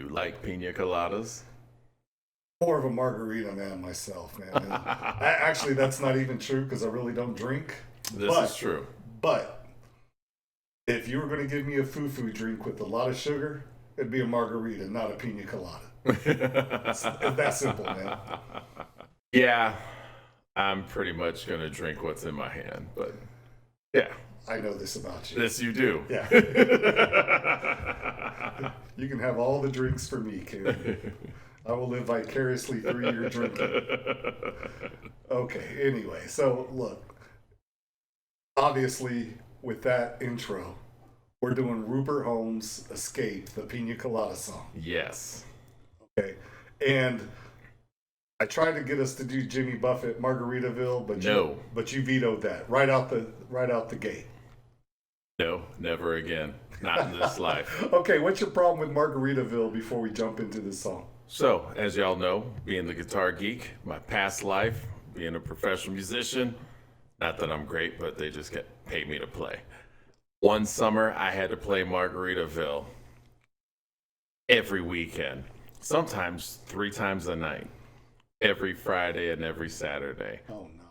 like pina coladas? More of a margarita man myself, man. And actually, that's not even true because I really don't drink. This is true. But if you were going to give me a foo-foo drink with a lot of sugar, it'd be a margarita, not a pina colada. It's that simple, man. Yeah, I'm pretty much going to drink what's in my hand, but yeah. I know this about you. Yes, you do. Yeah. You can have all the drinks for me, Ken. I will live vicariously through your drinking. Okay, anyway, so look. Obviously, with that intro, we're doing Rupert Holmes' Escape, the Pina Colada song. Yes. Okay. And I tried to get us to do Jimmy Buffett, Margaritaville, but you vetoed that right out the gate. No, never again. Not in this life. Okay, what's your problem with Margaritaville before we jump into this song? So, as y'all know, being the guitar geek, my past life, being a professional musician, not that I'm great, but they just paid me to play. One summer, I had to play Margaritaville every weekend, sometimes 3 times a night, every Friday and every Saturday,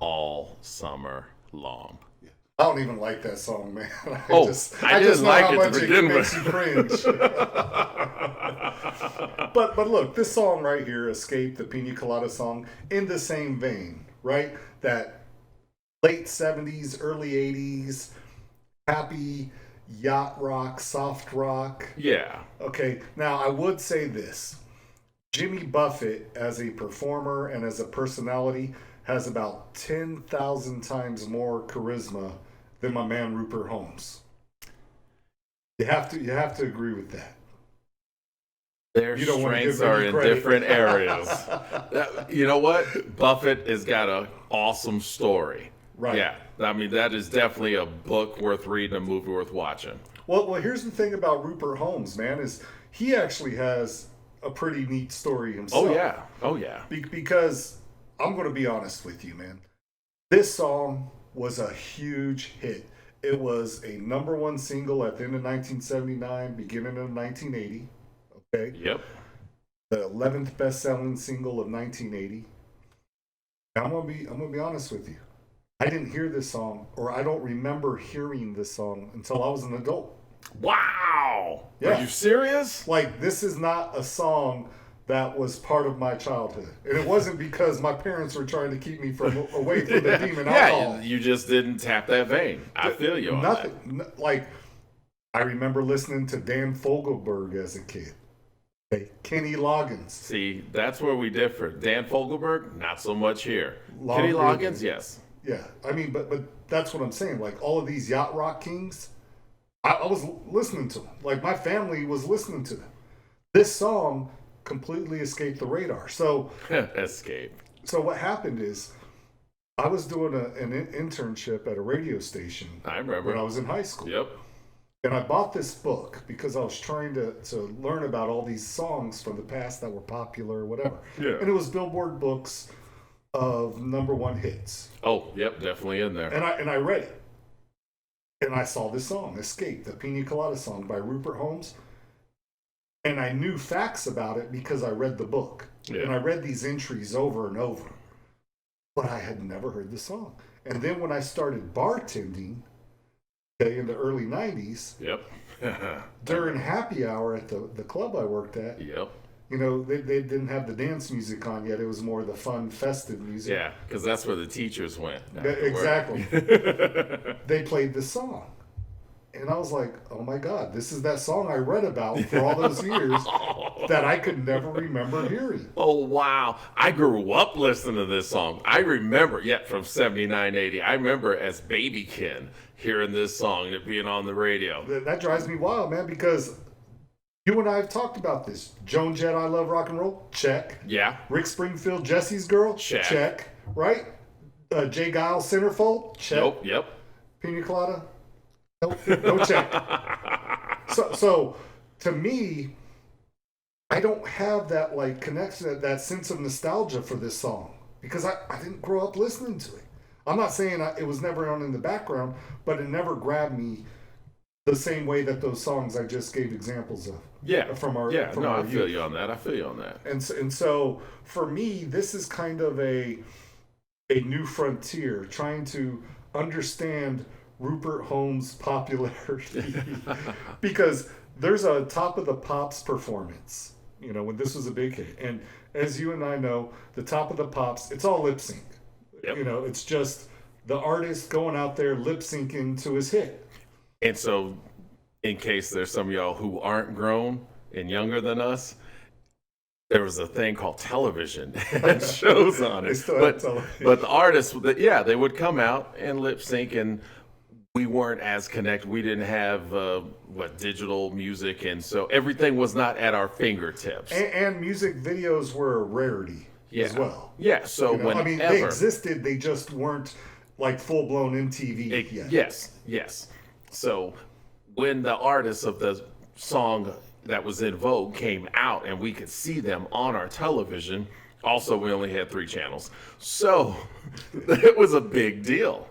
all summer long. I don't even like that song, man. I just know like how much it makes you cringe. But look, this song right here, Escape, the Pina Colada song, in the same vein, right? That late 70s, early 80s, happy yacht rock, soft rock. Yeah. Okay, now I would say this. Jimmy Buffett, as a performer and as a personality, has about 10,000 times more charisma than my man Rupert Holmes. You have to agree with that. Their strengths are in different areas. You know what? Buffett has got an awesome story. Right. Yeah. I mean, that is definitely a book worth reading, a movie worth watching. Well, here's the thing about Rupert Holmes, man, is he actually has a pretty neat story himself. Oh, yeah. Because I'm going to be honest with you, man. This song was a huge hit. It was a #1 single at the end of 1979, beginning of 1980. Okay. Yep. The 11th best-selling single of 1980. And I'm gonna be honest with you. I didn't hear this song, or I don't remember hearing this song until I was an adult. Wow. Yeah. Are you serious? Like, this is not a song that was part of my childhood. And it wasn't because my parents were trying to keep me away from the demon alcohol. Yeah, you just didn't tap that vein. I feel you on that. Like, I remember listening to Dan Fogelberg as a kid. Okay, Kenny Loggins. See, that's where we differ. Dan Fogelberg, not so much here. Kenny Loggins, yes. Yeah, I mean, but that's what I'm saying. Like, all of these yacht rock kings, I was listening to them. Like, my family was listening to them. This song completely escaped the radar. So escape. So what happened is, I was doing an internship at a radio station. I remember when I was in high school. Yep. And I bought this book because I was trying to learn about all these songs from the past that were popular or whatever. Yeah. And it was Billboard books of #1 hits. Oh, yep, definitely in there. And I read it. And I saw this song, Escape, the Pina Colada song by Rupert Holmes. And I knew facts about it because I read the book. Yeah. And I read these entries over and over. But I had never heard the song. And then when I started bartending, in the early 90s, yep, during happy hour at the club I worked at, yep, you know, they didn't have the dance music on yet. It was more the fun, festive music. Yeah, because that's where the teachers went. Exactly. They played the song. And I was like, oh my God, this is that song I read about for all those years that I could never remember hearing. Oh, wow. I grew up listening to this song. I remember, from 79, 80. I remember as baby Ken hearing this song and it being on the radio. That drives me wild, man, because you and I have talked about this. Joan Jett, I Love Rock and Roll? Check. Yeah. Rick Springfield, Jesse's Girl? Check. Right? Jay Giles, Centerfold? Check. Nope. Yep. Pina Colada? Nope. No check. So to me, I don't have that like connection, that sense of nostalgia for this song because I didn't grow up listening to it. I'm not saying it was never on in the background, but it never grabbed me the same way that those songs I just gave examples of. Yeah. From our yeah. from No, our I feel youth. you on that. I feel you on that. And so for me, this is kind of a new frontier, trying to understand Rupert Holmes' popularity because there's a Top of the Pops performance, when this was a big hit. And as you and I know, the Top of the Pops, it's all lip sync. Yep. It's just the artist going out there lip syncing to his hit. And so, in case there's some of y'all who aren't grown and younger than us, there was a thing called television and shows on They it. still have television. But the artists, they would come out and lip sync, and we weren't as connected. We didn't have digital music, and so everything was not at our fingertips. And music videos were a rarity as well. Yeah. So whenever, I mean, they existed, they just weren't like full blown MTV yet. Yes. So when the artists of the song that was in vogue came out and we could see them on our television, also we only had 3 channels. So it was a big deal.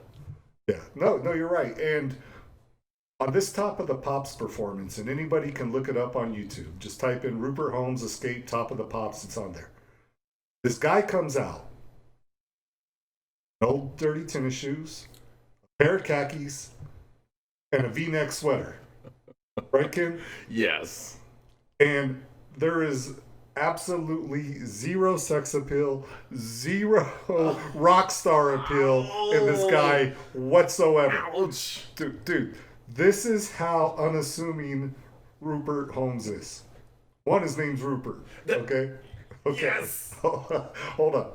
Yeah, no, you're right. And on this Top of the Pops performance, and anybody can look it up on YouTube, just type in Rupert Holmes Escape Top of the Pops, it's on there. This guy comes out, old dirty tennis shoes, a pair of khakis, and a V-neck sweater. Right, Kim? Yes. And there is absolutely zero sex appeal, zero rock star appeal in this guy whatsoever. Ouch. Dude, this is how unassuming Rupert Holmes is. One, his name's Rupert. Okay? Yes. Hold on.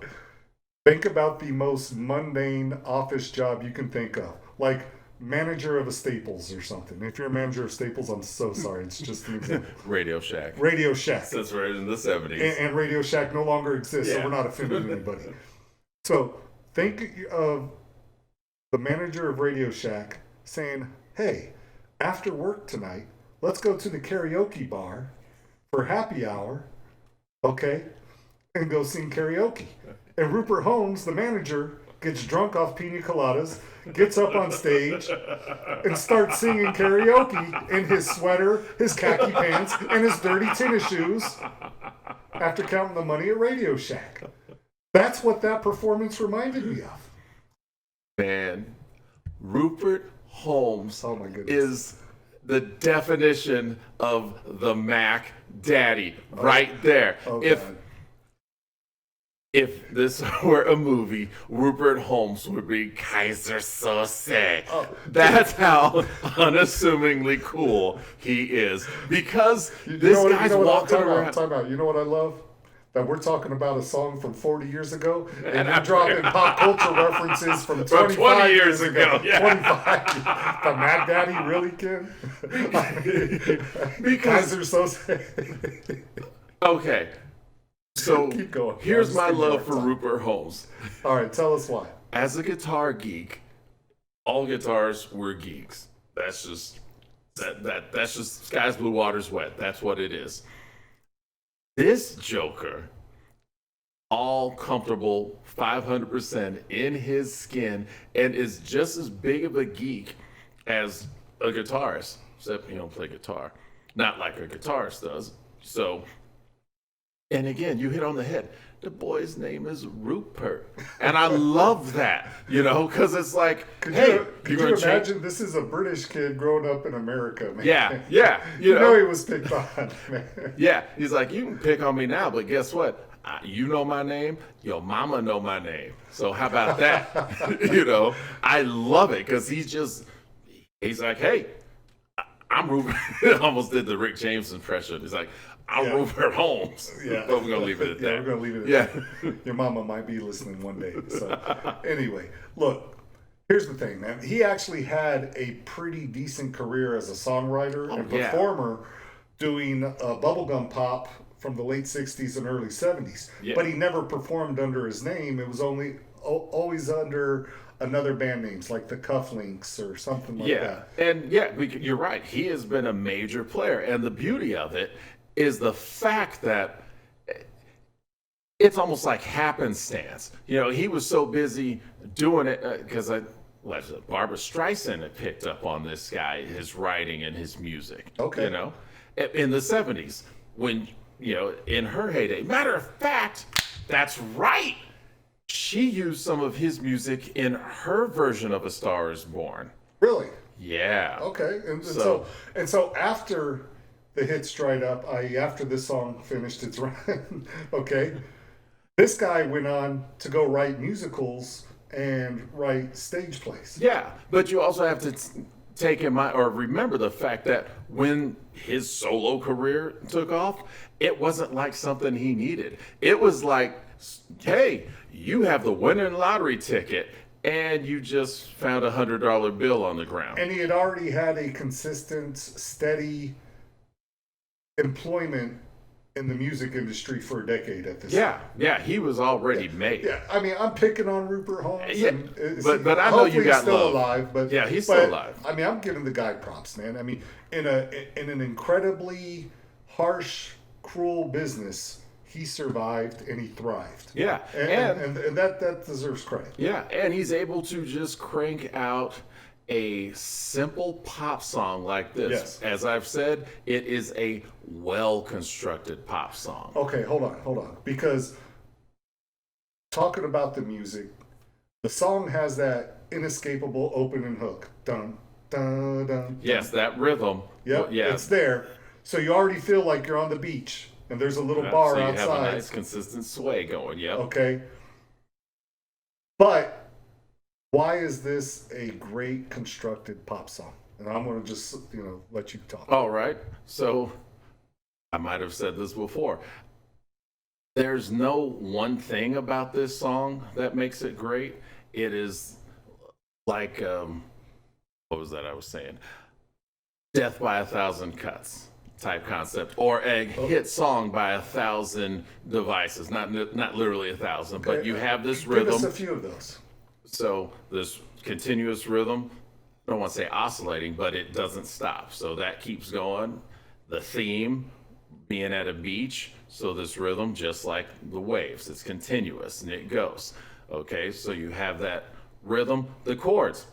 Think about the most mundane office job you can think of. Like manager of a Staples or something. If you're a manager of Staples, I'm so sorry. It's just an example. Radio Shack. Radio Shack. Since we're in the 70s. And Radio Shack no longer exists, so Yeah. we're not offending anybody. So think of the manager of Radio Shack saying, hey, after work tonight, let's go to the karaoke bar for happy hour, okay, and go sing karaoke. And Rupert Holmes, the manager, gets drunk off pina coladas, gets up on stage, and starts singing karaoke in his sweater, his khaki pants, and his dirty tennis shoes after counting the money at Radio Shack. That's what that performance reminded me of. Man, Rupert Holmes Oh my goodness. is the definition of the Mac Daddy right there. Oh, if God. if this were a movie, Rupert Holmes would be Kaiser Sose. Oh. That's how unassumingly cool he is. Because You this know what- guy's you know what, walking around. Time out. You know what I love? That we're talking about a song from 40 years ago, and And you're I'm- dropping pop culture references from 20 25 years ago, yeah. 25. The Mad Daddy, really, Ken? Because- Kaiser Sose. Okay. So Keep going. here's I'm just my giving you a love hard for time. Rupert Holmes. All right, tell us why. As a guitar geek, all guitars were geeks. That's just that's just skies blue waters wet. That's what it is. This Joker, all comfortable 500% in his skin, and is just as big of a geek as a guitarist, except he don't play guitar, not like a guitarist does. So, and again, you hit on the head. The boy's name is Rupert, and I love that, because it's like, Could hey, you you're gonna change. imagine this is a British kid growing up in America, man? Yeah, You know he was picked on, man. Yeah, he's like, you can pick on me now, but guess what? You know my name. Your mama know my name. So how about that? I love it because he's like, hey, I'm Rupert. Almost did the Rick James impression. He's like, I'm Yeah. Rupert Holmes. Yeah. But we're gonna leave it at that. Yeah, we're gonna leave it at Yeah. that. Your mama might be listening one day. So anyway, look, here's the thing, man. He actually had a pretty decent career as a songwriter and yeah. performer doing bubblegum pop from the late 60s and early 70s. Yeah. But he never performed under his name. It was always under another band names like the Cufflinks or something like Yeah, that. and you're right. He has been a major player, and the beauty of it is the fact that it's almost like happenstance. He was so busy doing it because like Barbara Streisand had picked up on this guy, his writing and his music. Okay. You know, in the 70s, when, you know, in her heyday. Matter of fact, that's right. She used some of his music in her version of A Star Is Born. Really? Yeah. Okay. And so after the hits dried up, after this song finished its run, okay, this guy went on to go write musicals and write stage plays. Yeah, but you also have to take in mind or remember the fact that when his solo career took off, it wasn't like something he needed. It was like, hey, you have the winning lottery ticket and you just found $100 bill on the ground. And he had already had a consistent, steady employment in the music industry for a decade at this time. Yeah, he was already made. Yeah, I mean, I'm picking on Rupert Holmes. Yeah, but I know you got he's still love. alive. But yeah, he's still alive. I mean, I'm giving the guy props, man. I mean, in an incredibly harsh, cruel business, he survived and he thrived. Yeah, and that deserves credit. Yeah, and he's able to just crank out a simple pop song like this. Yes. As I've said, it is a well-constructed pop song. Okay, hold on. Because talking about the music, the song has that inescapable opening hook. Dun, dun, dun. Yes, that rhythm. Yep, Yeah. it's there. So you already feel like you're on the beach and there's a little Yeah, bar so you outside. have a nice consistent sway going. Yep. Okay. But why is this a great constructed pop song? And I'm going to just, let you talk. All right. So I might have said this before. There's no one thing about this song that makes it great. It is like, what was that I was saying? Death by a Thousand Cuts type concept, or a hit song by 1,000 devices. Not literally 1,000, Okay. but you have this Give rhythm. us a few of those. So this continuous rhythm, I don't want to say oscillating, but it doesn't stop. So that keeps going. The theme being at a beach, so this rhythm, just like the waves, it's continuous and it goes. Okay, so you have that rhythm. The chords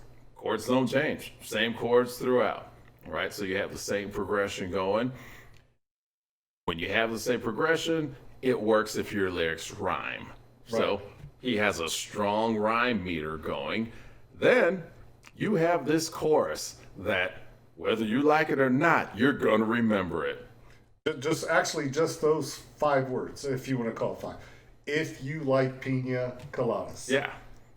don't change. Same chords throughout, right? So you have the same progression going. When you have the same progression, it works if your lyrics rhyme. So Right. he has a strong rhyme meter going. Then you have this chorus that, whether you like it or not, you're going to remember it. Just those 5 words, if you want to call it 5. If you like Pina Coladas. Yeah.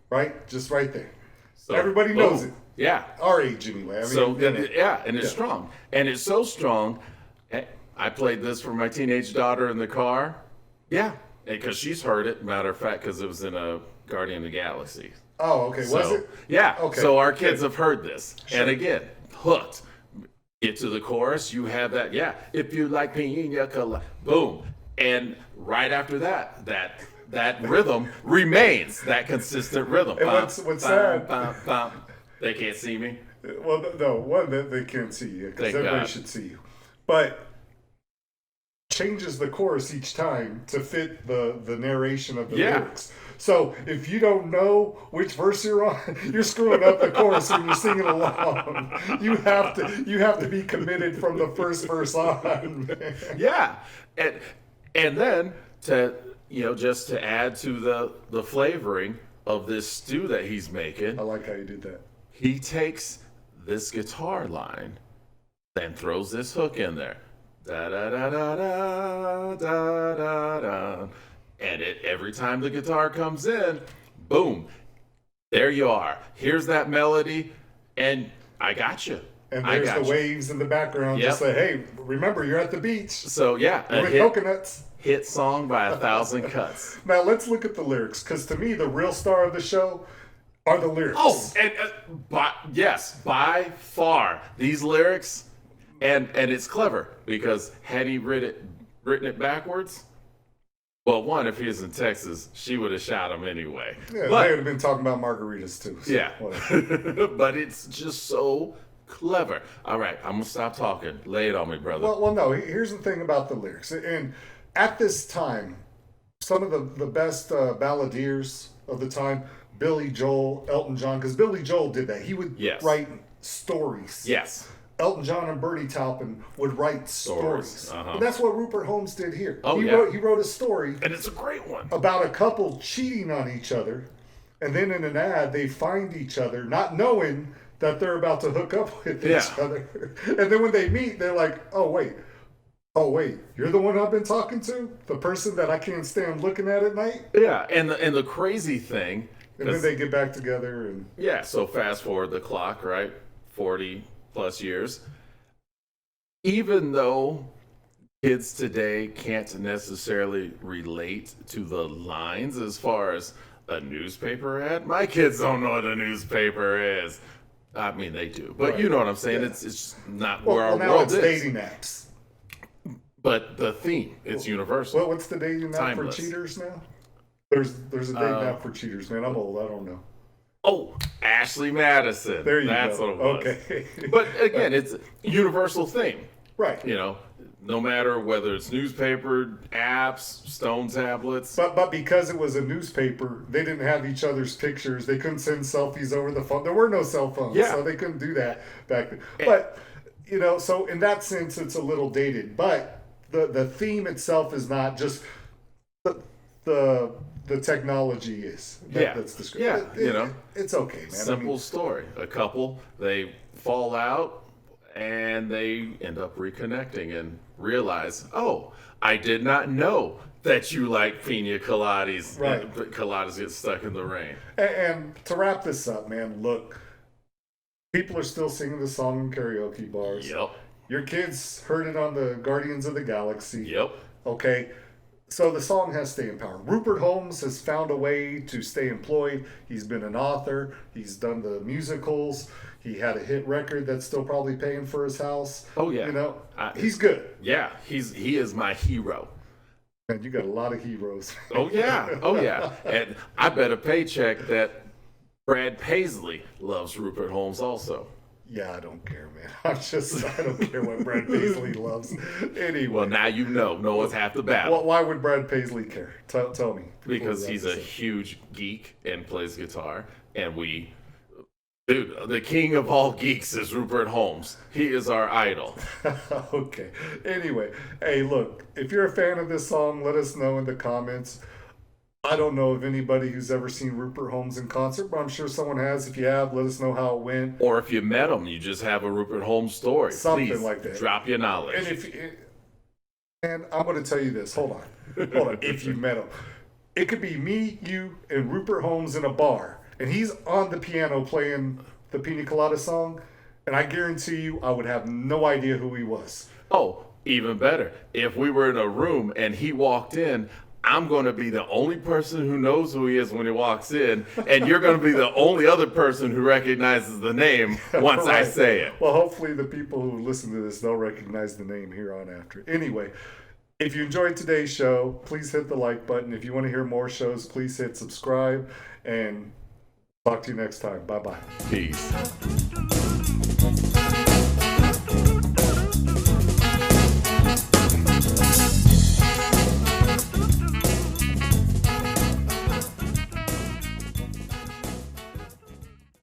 Right? Just right there. So, Everybody knows it. Yeah. Our age, anyway. I mean, So, and it's strong. And it's so strong. I played this for my teenage daughter in the car. Yeah. Because she's heard it, matter of fact, because it was in a Guardian of the Galaxy. Oh, okay. Was it? Yeah. Okay. So our kids have heard this. Sure. And again, hooked. Get to the chorus, you have that, if you like Pina Colada, boom. And right after that rhythm remains, that consistent rhythm. And what's sad? They can't see me. Well, no, one, that they can't see you, because Thank everybody God. should see you. But changes the chorus each time to fit the narration of the lyrics. So if you don't know which verse you're on, you're screwing up the chorus when you're singing along. You have to be committed from the first verse on. Yeah, and then to just to add to the flavoring of this stew that he's making, I like how you did that. he takes this guitar line, then throws this hook in there, da da da da da da da da. And every time the guitar comes in, boom, there you are. Here's that melody, and I got you. And there's the waves in the background. Yep. Just say, hey, remember, you're at the beach. So yeah, With coconuts. hit song by 1,000 cuts. Now let's look at the lyrics, because to me, the real star of the show are the lyrics. Oh, and yes, by far these lyrics, and it's clever because had he written it backwards. Well, one, if he was in Texas, she would have shot him anyway. Yeah, But- they would have been talking about margaritas too. So Yeah. whatever. But it's just so clever. All right, I'm going to stop talking. Lay it on me, brother. Well, no. Here's the thing about the lyrics. And at this time, some of the best balladeers of the time, Billy Joel, Elton John, because Billy Joel did that. He would Yes. write stories. Yes. Elton John and Bertie Taupin would write stories. And that's what Rupert Holmes did here. Oh, He wrote a story. And it's a great one. About a couple cheating on each other. And then in an ad, they find each other, not knowing that they're about to hook up with each other. And then when they meet, they're like, oh, wait, you're the one I've been talking to? The person that I can't stand looking at night? Yeah, and the crazy thing... And then they get back together. And yeah, so fast forward the clock, right? 40 plus years. Even though kids today can't necessarily relate to the lines as far as a newspaper ad, my kids don't know what a newspaper is. I mean, they do, but you know what I'm saying. Yeah. It's just not where our now world it's is. Dating apps. But the theme, it's universal. Well, what's the dating app for cheaters now? There's a dating app for cheaters, man. I'm old. I don't know. Oh, Ashley Madison. There you go. That's what it was. Okay. But again, it's a universal theme. Right. You know, no matter whether it's newspaper, apps, stone tablets. But because it was a newspaper, they didn't have each other's pictures. They couldn't send selfies over the phone. There were no cell phones, so they couldn't do that back then. But, you know, so in that sense, it's a little dated. But the theme itself is not just the technology is. That's the script. Yeah, you know. It's okay, man. Simple story. A couple, they fall out and they end up reconnecting and realize, oh, I did not know that you like pina coladas. Right. Coladas get stuck in the rain. And to wrap this up, man, look, people are still singing the song in karaoke bars. Yep. Your kids heard it on the Guardians of the Galaxy. Yep. Okay. So the song has staying power. Rupert Holmes has found a way to stay employed. He's been an author. He's done the musicals. He had a hit record that's still probably paying for his house. Oh, yeah. You know, he's good. Yeah, he is my hero. And you got a lot of heroes. Oh, yeah. Oh, yeah. And I bet a paycheck that Brad Paisley loves Rupert Holmes also. Yeah, I don't care, man. I don't care what Brad Paisley loves. Anyway. Well, now you know. No one's half the battle. Well, why would Brad Paisley care? Tell me. Because he's a huge geek and plays guitar. And dude, the king of all geeks is Rupert Holmes. He is our idol. Okay. Anyway, hey, look, if you're a fan of this song, let us know in the comments. I don't know of anybody who's ever seen Rupert Holmes in concert, but I'm sure someone has. If you have, let us know how it went. Or if you met him, you just have a Rupert Holmes story. Something Please, like that. Drop your knowledge. And I'm going to tell you this. Hold on. If you met him. It could be me, you, and Rupert Holmes in a bar. And he's on the piano playing the Pina Colada song. And I guarantee you, I would have no idea who he was. Oh, even better. If we were in a room and he walked in, I'm going to be the only person who knows who he is when he walks in, and you're going to be the only other person who recognizes the name once I say it. Well, hopefully the people who listen to this, they'll recognize the name here on after. Anyway, if you enjoyed today's show, please hit the like button. If you want to hear more shows, please hit subscribe, and talk to you next time. Bye-bye. Peace.